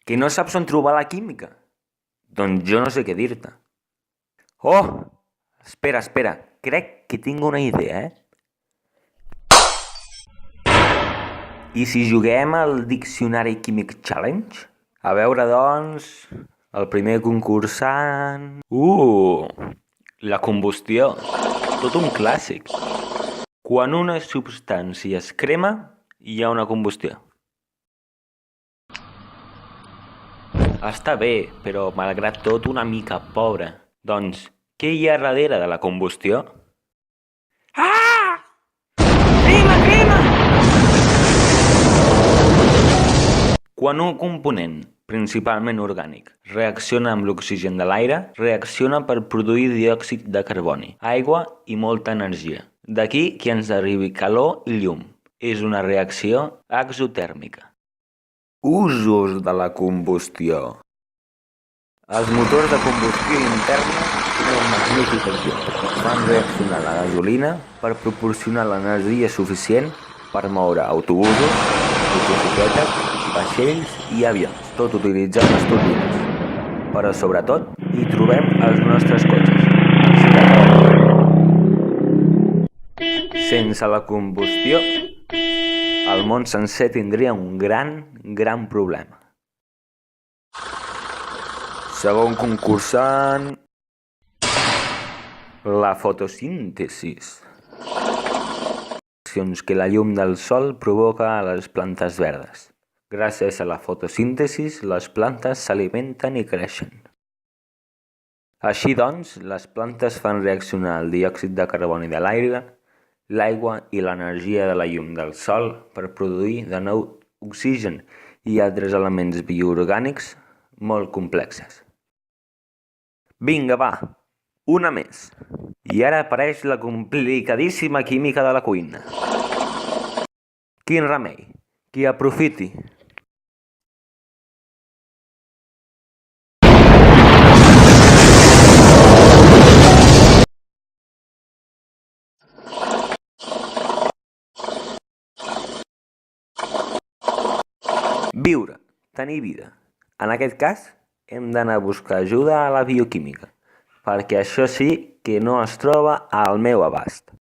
Que no saps on trobar la química? Doncs jo no sé què dir-te. Oh! Espera. Crec que tinc una idea, I si juguem al Diccionari Químic Challenge? A veure, doncs, el primer concursant... La combustió. Tot un clàssic. Quan una substància es crema, hi ha una combustió. Està bé, però malgrat tot una mica pobre. Doncs, què hi ha darrere de la combustió? Ah! Crema! Quan un component, principalment orgànic, reacciona amb l'oxigen de l'aire, reacciona per produir diòxid de carboni, aigua i molta energia. D'aquí que ens arribi calor i llum. És una reacció exotèrmica. Usos de la combustió. Els motors de combustió interna són un magnífic exemple. Fan reaccionar la gasolina per proporcionar l'energia suficient per moure autobusos, motocicletes, vaixells i avions, tot utilitzant les turbines. Però sobretot hi trobem els nostres cotxes. Sense la combustió, el món sencer tindria un gran problema. Segon concursant... La fotosíntesis. Reaccions que la llum del sol provoca a les plantes verdes. Gràcies a la fotosíntesis, les plantes s'alimenten i creixen. Així doncs, les plantes fan reaccionar el diòxid de carboni de l'aire, l'aigua i l'energia de la llum del sol per produir de nou oxigen i altres elements bioorgànics molt complexes. Vinga, va, una més. I ara apareix la complicadíssima química de la cuina. Quin remei? Qui aprofiti. Viure, tenir vida. En aquest cas, hem d'anar a buscar ajuda a la bioquímica, perquè això sí que no es troba al meu abast.